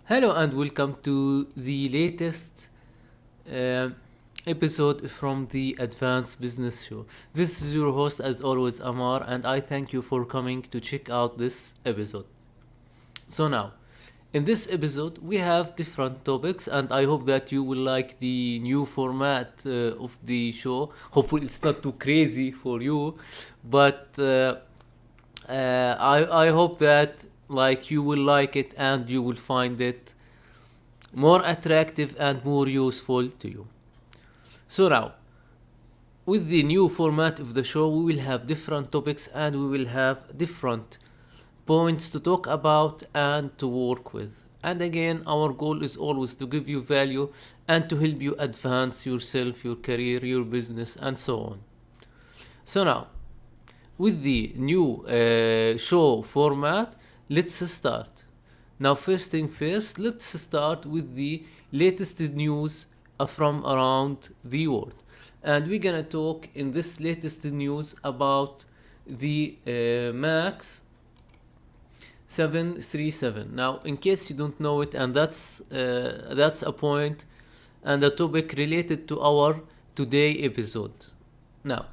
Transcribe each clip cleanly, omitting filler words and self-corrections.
Hello and welcome to the latest uh, episode from the Advanced Business Show. This is your host, as always, Amar, and I thank you for coming to check out this episode. So, now, in this episode, we have different topics, and I hope that you will like the new format of the show. Hopefully, it's not too crazy for you, but I hope that you will like it and you will find it more attractive and more useful to you. So now, with the new format of the show, we will have different topics and we will have different points to talk about and to work with. And again, our goal is always to give you value and to help you advance yourself, your career, your business, and so on. So now, with the new show format, let's start. Now, first thing first, let's start with the latest news from around the world. And we're gonna talk in this latest news about the Max 737. Now, in case you don't know it, and that's a point and a topic related to our today episode. Now,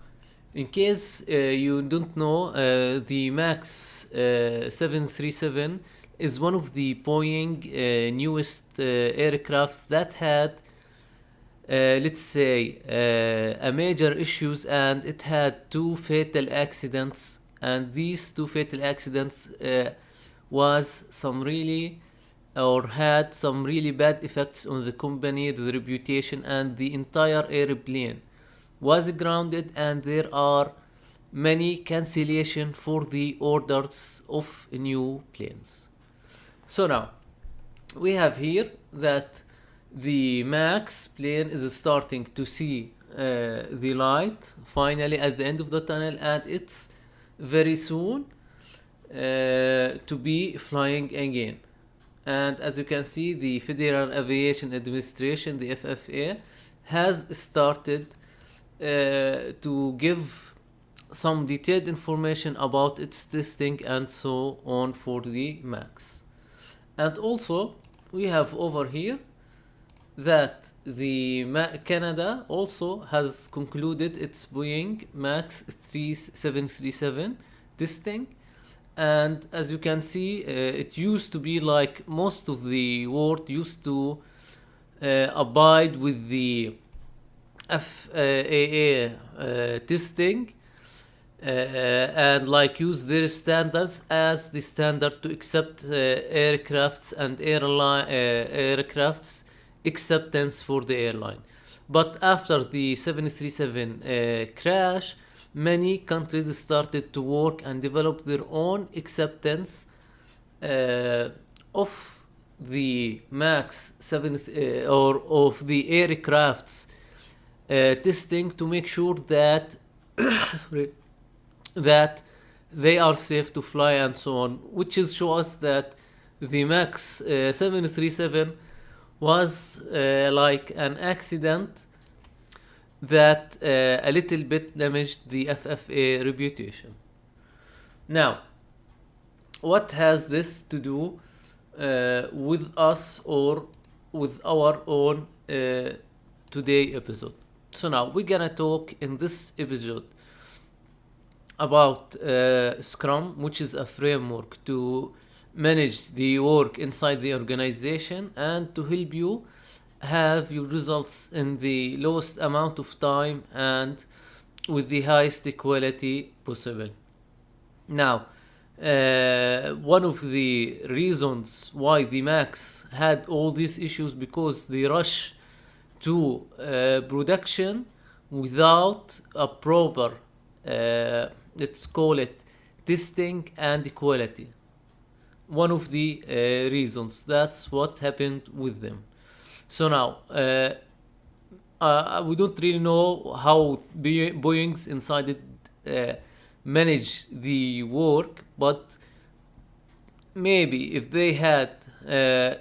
in case you don't know, the Max 737 is one of the Boeing newest aircrafts that had, let's say, a major issues, and it had two fatal accidents. And these two fatal accidents was some really or had some really bad effects on the company, the reputation, and the entire airplane was grounded, and there are many cancellation for the orders of new planes. So now we have here that the Max plane is starting to see the light finally at the end of the tunnel, and it's very soon to be flying again. And as you can see, the Federal Aviation Administration, the FFA, has started to give some detailed information about its testing and so on for the Max. And also, we have over here that the Canada also has concluded its Boeing Max 737 testing. And as you can see, it used to be like most of the world used to abide with the FAA testing and use their standards as the standard to accept aircrafts and aircrafts acceptance for the airline. But after the 737 crash, many countries started to work and develop their own acceptance of the Max 7 or of the aircrafts testing to make sure that that they are safe to fly and so on, which is shows that the Max 737 was like an accident that a little bit damaged the FFA reputation. Now, what has this to do with us or with our own today episode? So now we're gonna talk in this episode about Scrum, which is a framework to manage the work inside the organization and to help you have your results in the lowest amount of time and with the highest quality possible. Now, one of the reasons why the Max had all these issues because they rush to production without a proper, let's call it, testing and quality. One of the reasons that's what happened with them. So now, we don't really know how Boeing's inside it manage the work, but maybe if they had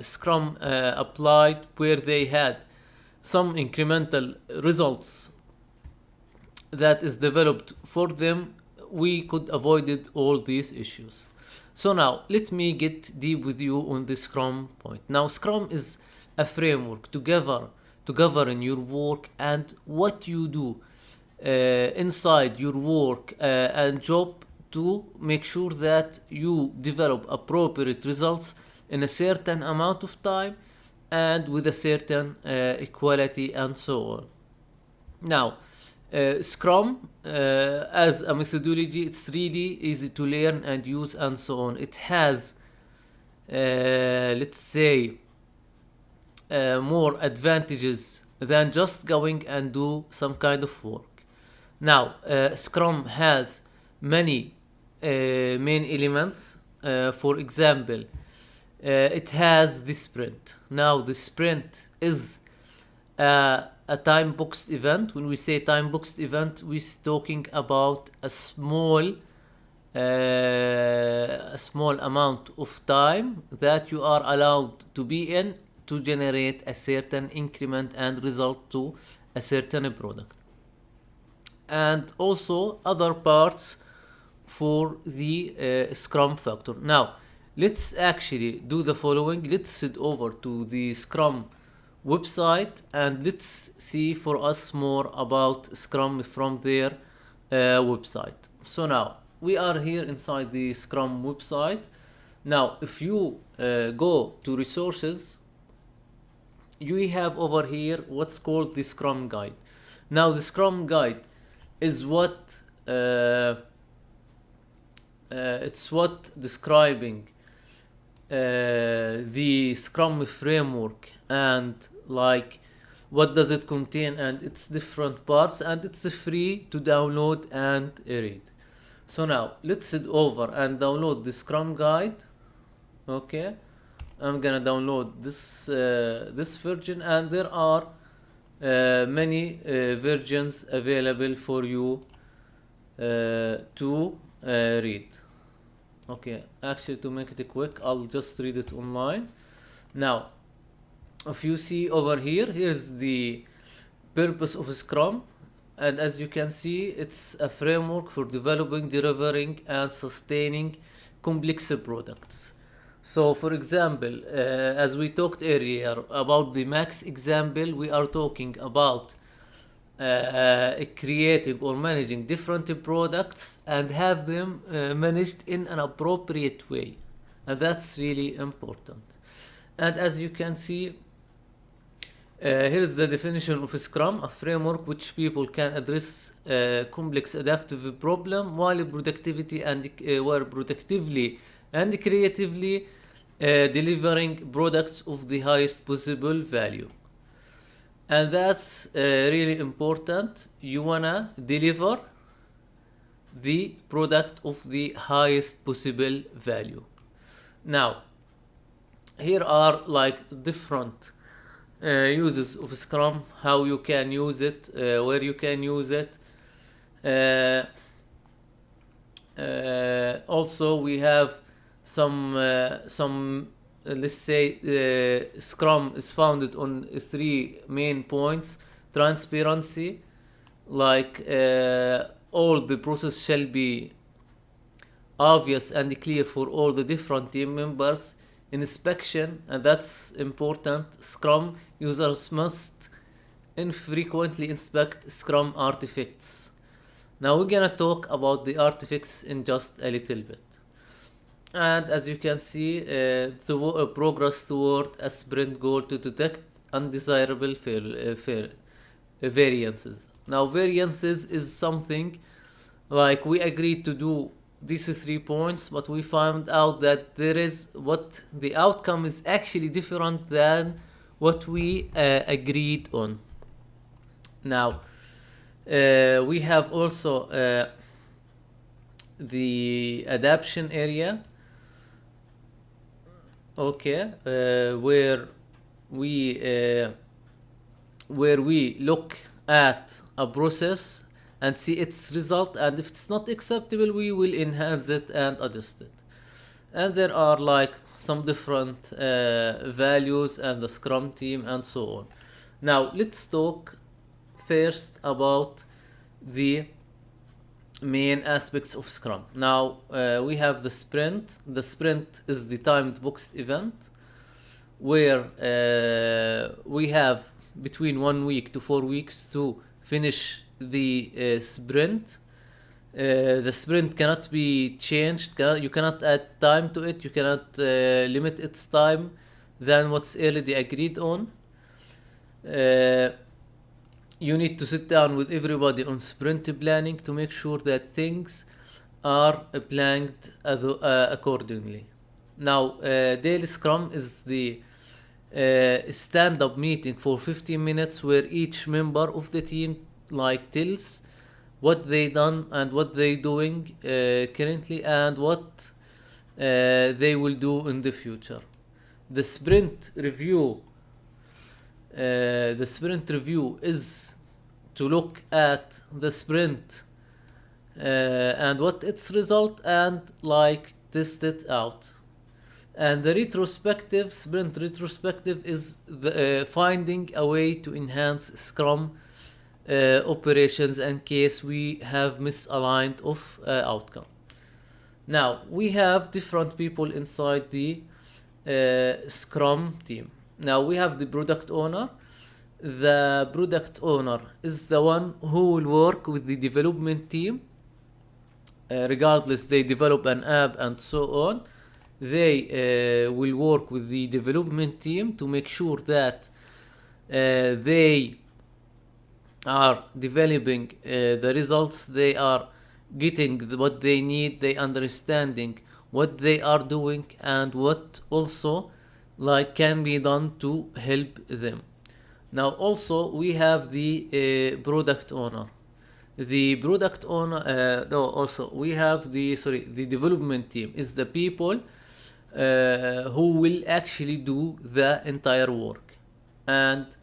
Scrum applied where they had some incremental results that is developed for them, we could avoid all these issues. So now let me get deep with you on the Scrum point. Now Scrum is a framework to govern your work and what you do inside your work and job to make sure that you develop appropriate results in a certain amount of time and with a certain quality and so on. Now, Scrum as a methodology, it's really easy to learn and use and so on. It has, let's say, more advantages than just going and do some kind of work. Now, Scrum has many main elements. For example, it has the sprint. Now, the sprint is a time boxed event. When we say time boxed event, we're talking about a small amount of time that you are allowed to be in to generate a certain increment and result to a certain product. And also other parts for the Scrum factor. Now, let's actually do the following. Let's head over to the Scrum website and let's see for us more about Scrum from their website. So now we are here inside the Scrum website. Now, if you go to resources, you have over here what's called the Scrum guide. Now, the Scrum guide is it's what describing the Scrum framework and like what does it contain and its different parts, and it's free to download and read. So now let's head over and download the Scrum guide. Okay, I'm gonna download this version, and there are many versions available for you to read. Okay, actually, to make it quick, I'll just read it online. Now, if you see over here, here's the purpose of Scrum, and as you can see, it's a framework for developing, delivering, and sustaining complex products. So, for example, as we talked earlier about the Max example, we are talking about creating or managing different products and have them managed in an appropriate way, and that's really important. And as you can see, here's the definition of Scrum: a framework which people can address complex adaptive problem while productivity and while productively and creatively delivering products of the highest possible value. And that's really important. You wanna deliver the product of the highest possible value. Now, here are like different uses of Scrum, how you can use it, where you can use it. Also, we have some let's say Scrum is founded on three main points: transparency, like all the process shall be obvious and clear for all the different team members. Inspection, and that's important. Scrum users must infrequently inspect Scrum artifacts. Now we're gonna talk about the artifacts in just a little bit. And as you can see, the progress toward a sprint goal to detect undesirable variances. Now, variances is something like we agreed to do these 3 points, but we found out that there is what the outcome is actually different than what we agreed on. Now, we have also the adaptation area. Okay, where we look at a process and see its result, and if it's not acceptable, we will enhance it and adjust it. And there are like some different values and the Scrum team and so on. Now let's talk first about the main aspects of Scrum. Now we have the sprint. The sprint is the timed boxed event where we have between 1 week to 4 weeks to finish the sprint. The sprint cannot be changed. You cannot add time to it. You cannot limit its time than what's already agreed on. You need to sit down with everybody on sprint planning to make sure that things are planned accordingly. Now, daily Scrum is the stand-up meeting for 15 minutes where each member of the team tells what they done and what they doing currently and what they will do in the future. The sprint review is to look at the sprint and what its result and test it out. And the sprint retrospective is finding a way to enhance Scrum operations in case we have misaligned of outcome. Now we have different people inside the Scrum team. Now we have the product owner. The product owner is the one who will work with the development team, regardless they develop an app and so on. They will work with the development team to make sure that they are developing the results, they are getting what they need, they understanding what they are doing and what also can be done to help them. Now also we have the product owner. The product owner, we have the development team is the people who will actually do the entire work. And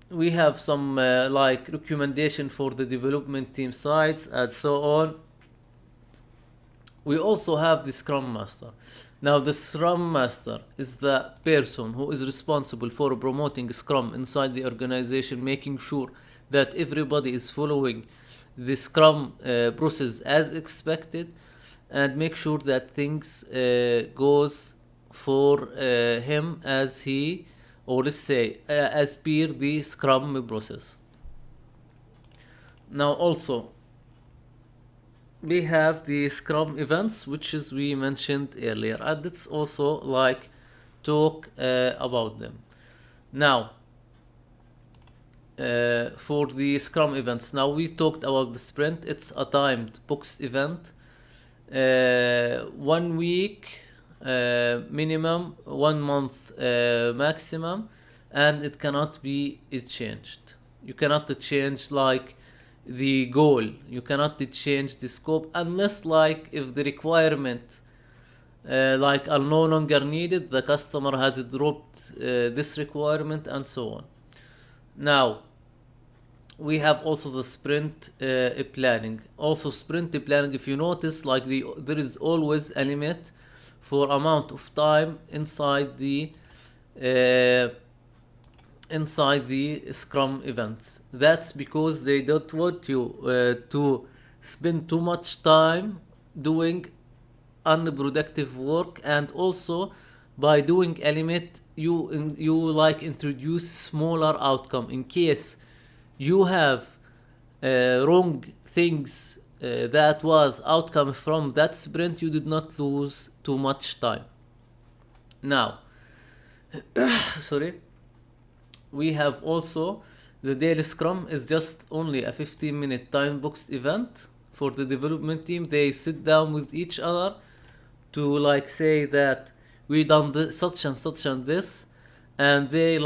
we have some recommendation for the development team sites and so on. We also have the Scrum Master. Now the Scrum Master is the person who is responsible for promoting Scrum inside the organization, making sure that everybody is following the Scrum process as expected and make sure that things goes for him as he, or let's say as per the Scrum process. Now also we have the Scrum events, which is we mentioned earlier, and it's also talk about them. Now for the Scrum events, now we talked about the sprint. It's a timed boxed event, 1 week minimum, 1 month maximum, and it cannot be changed. You cannot change the goal, you cannot change the scope unless if the requirement are no longer needed, the customer has dropped this requirement and so on. Now we have also the sprint planning. Also sprint planning, if you notice, there is always a limit for amount of time inside the Scrum events. That's because they don't want you to spend too much time doing unproductive work, and also by doing a limit you introduce smaller outcome in case you have wrong things that was outcome from that sprint. You did not lose too much time. Now we have also the daily Scrum is just only a 15-minute time boxed event for the development team. They sit down with each other to say that we done such and such and this, and they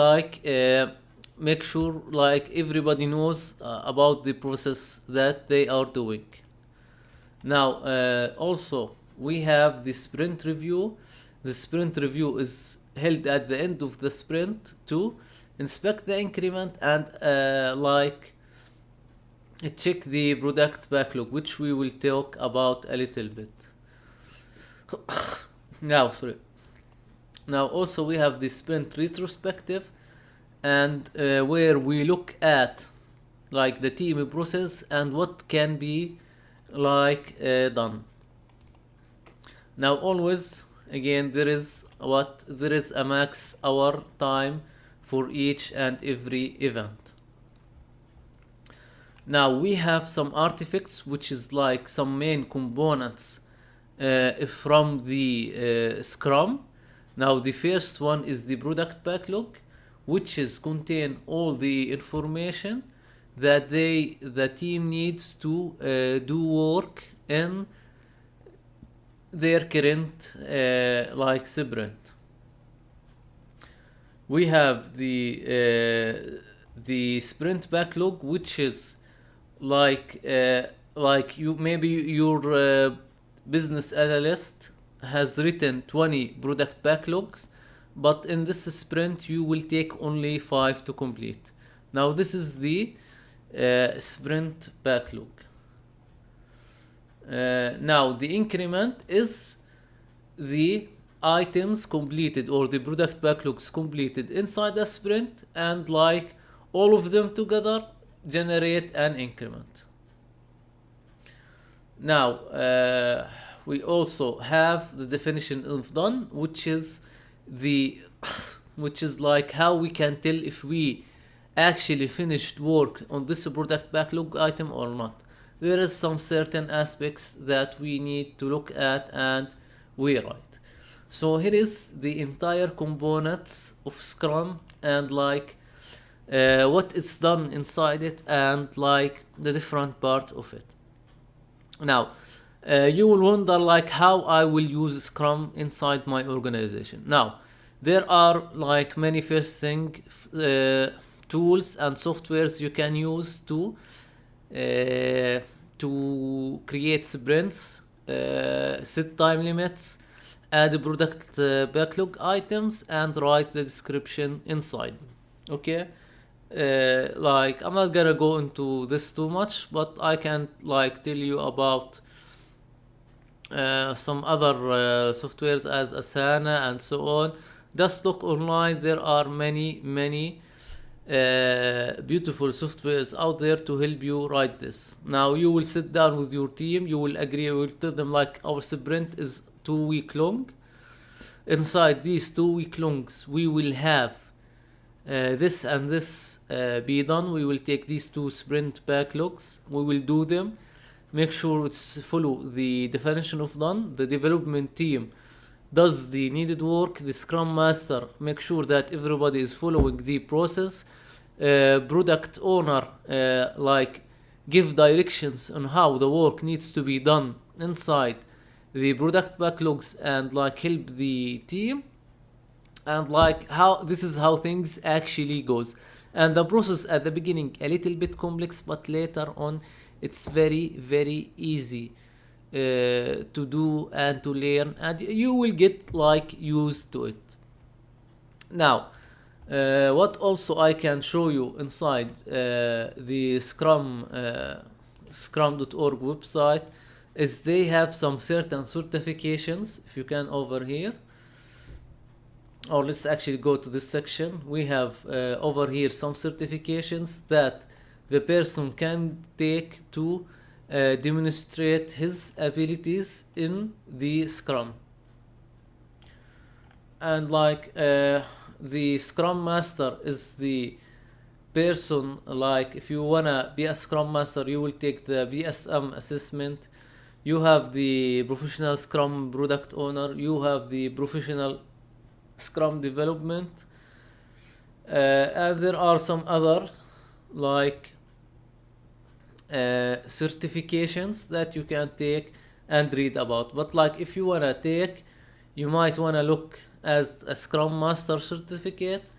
make sure everybody knows about the process that they are doing. Now also we have the sprint review. The sprint review is held at the end of the sprint to inspect the increment and check the product backlog, which we will talk about a little bit. Now also we have the sprint retrospective, and where we look at like the team process and what can be like done. Now always again there is a max hour time for each and every event. Now we have some artifacts, which is like some main components from the Scrum. Now the first one is the product backlog, which is contain all the information that the team needs to do work in their current sprint. We have the sprint backlog, which is like you maybe your business analyst has written 20 product backlogs, but in this sprint you will take only 5 to complete. Now this is the sprint backlog. Now the increment is the items completed or the product backlogs completed inside a sprint, and like all of them together generate an increment. Now we also have the definition of done, which is like how we can tell if we actually finished work on this product backlog item or not. There is some certain aspects that we need to look at and we write. So here is the entire components of Scrum and like what is done inside it and like the different part of it. Now you will wonder like how I will use Scrum inside my organization. Now there are like many first thing tools and softwares you can use to create sprints, set time limits, add product backlog items, and write the description inside. Okay, like I'm not gonna go into this too much, but I can like tell you about some other softwares as Asana and so on. Just look online, there are many beautiful softwares out there to help you write this. Now you will sit down with your team, you will agree, you will tell them like our sprint is 2 week long. Inside these 2 week longs we will have this and this be done. We will take these 2 sprint backlogs, we will do them, make sure it's follow the definition of done. The development team does the needed work. The Scrum Master make sure that everybody is following the process. Product owner like give directions on how the work needs to be done inside the product backlogs and like help the team, and like how this is how things actually goes. And the process at the beginning a little bit complex, but later on it's very easy to do and to learn, and you will get like used to it. Now what also I can show you inside the scrum.org website is they have some certain certifications. If you can over here, or let's actually go to this section, we have over here some certifications that the person can take to demonstrate his abilities in the Scrum. And like the Scrum Master is the person, like if you wanna be a Scrum Master you will take the VSM assessment. You have the professional Scrum product owner, you have the professional Scrum development, and there are some other like certifications that you can take and read about. But like if you wanna take, you might wanna look as a Scrum Master certificate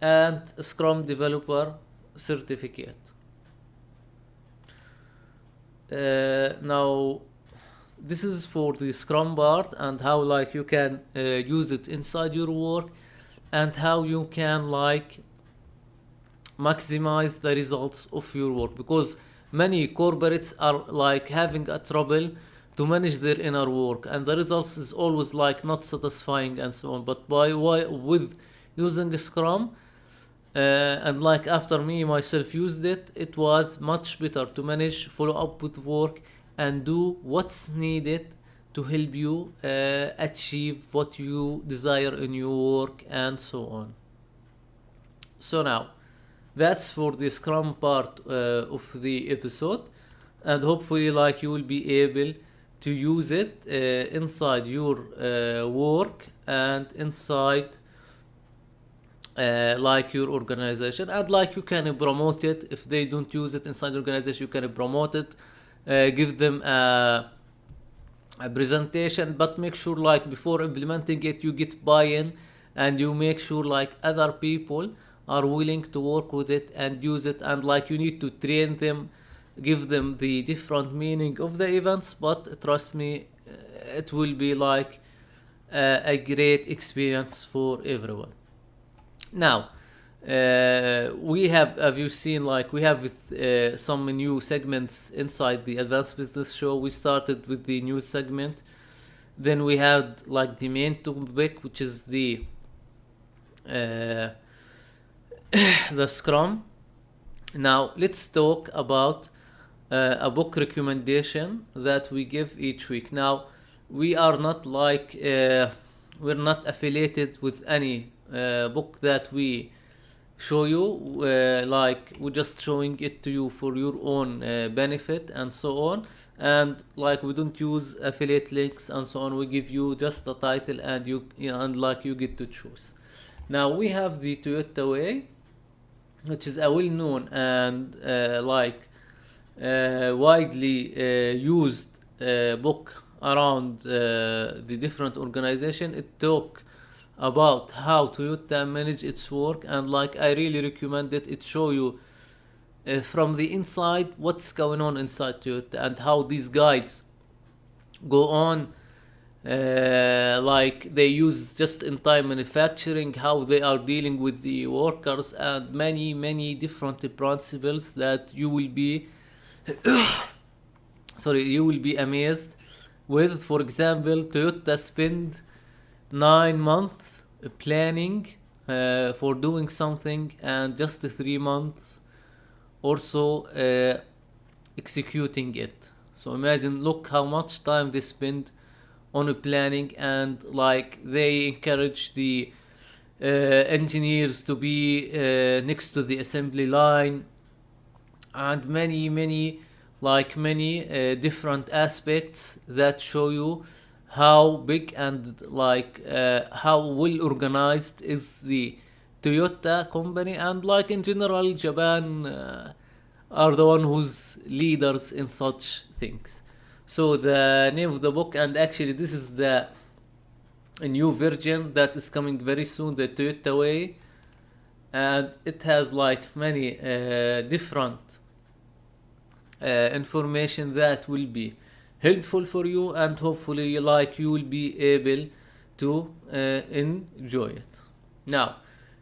and a Scrum Developer certificate. Now this is for the Scrum part and how like you can use it inside your work and how you can like maximize the results of your work, because many corporates are like having a trouble to manage their inner work and the results is always like not satisfying and so on. But with using Scrum And like after me myself used it, it was much better to manage, follow up with work, and do what's needed to help you achieve what you desire in your work and so on. So now, that's for the Scrum part of the episode, and hopefully, like, you will be able to use it inside your work and inside like your organization, and like you can promote it. If they don't use it inside the organization, you can promote it, give them a presentation, but make sure like before implementing it you get buy-in, and you make sure like other people are willing to work with it and use it, and like you need to train them, give them the different meaning of the events. But trust me, it will be like a great experience for everyone. Now, we have you seen, like, we have some new segments inside the Advanced Business Show. We started with the news segment, then we had like the main topic, which is uh, the Scrum. Now, let's talk about a book recommendation that we give each week. Now, we are not like we're not affiliated with any book that we show you. Like, we're just showing it to you for your own benefit and so on. And like, we don't use affiliate links and so on. We give you just the title, and and like you get to choose. Now we have the Toyota Way, which is a well-known and widely used book around the different organization. It talk about how Toyota manage its work, and like I really recommend it. It show you from the inside what's going on inside Toyota, and how these guys go on, like they use just-in-time manufacturing, how they are dealing with the workers, and many different principles that you will be you will be amazed with. For example, Toyota spend 9 months planning for doing something, and just 3 months or so executing it. So imagine, look how much time they spend on planning, and like they encourage the engineers to be next to the assembly line, and many different aspects that show you how big and like how well organized is the Toyota company. And like in general, Japan are the one who's leaders in such things. So the name of the book, and actually this is the a new version that is coming very soon, the Toyota Way, and it has like many different information that will be helpful for you, and hopefully like you will be able to enjoy it. Now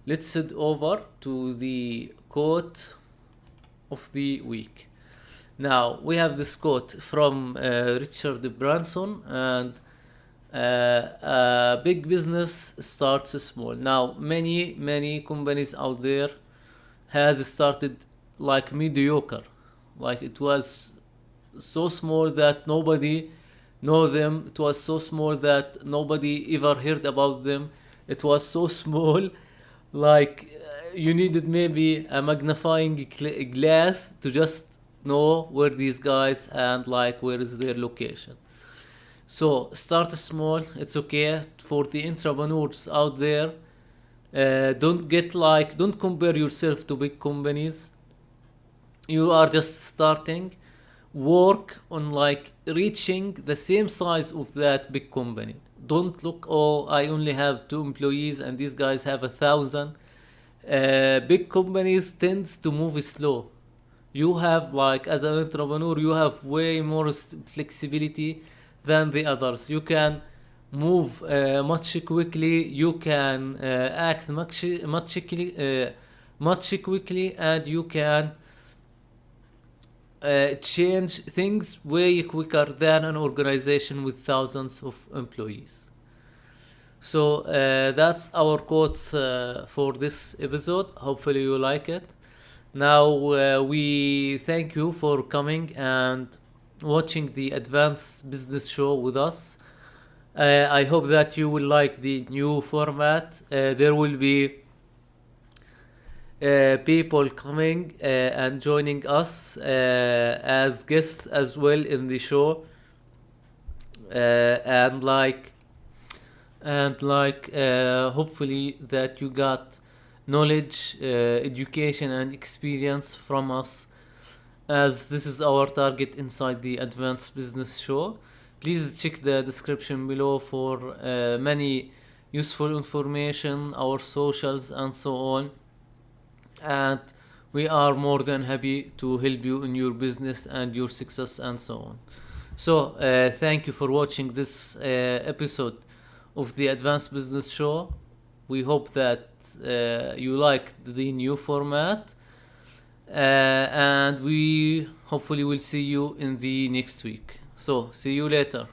let's head over to the quote of the week. Now we have this quote from Richard Branson, and big business starts small. Now many companies out there has started like mediocre, like it was so small that nobody know them. It was so small that nobody ever heard about them. It was so small, like you needed maybe a magnifying glass to just know where these guys and like where is their location. So start small. It's okay for the entrepreneurs out there. Don't compare yourself to big companies. You are just starting. Work on like reaching the same size of that big company. Don't look, oh, I only have 2 employees and these guys have 1,000. Big companies tends to move slow. You have like, as an entrepreneur, you have way more flexibility than the others. You can move much quickly. You can act much quickly, and you can change things way quicker than an organization with thousands of employees. So that's our quote for this episode. Hopefully you like it. Now we thank you for coming and watching the Advanced Business Show with us. I hope that you will like the new format. There will be people coming and joining us as guests as well in the show, and hopefully that you got knowledge, education, and experience from us, as this is our target inside the Advanced Business Show. Please check the description below for many useful information, our socials, and so on. And we are more than happy to help you in your business and your success and so on. So, thank you for watching this episode of the Advanced Business Show. We hope that you liked the new format, and we hopefully will see you in the next week. So, see you later.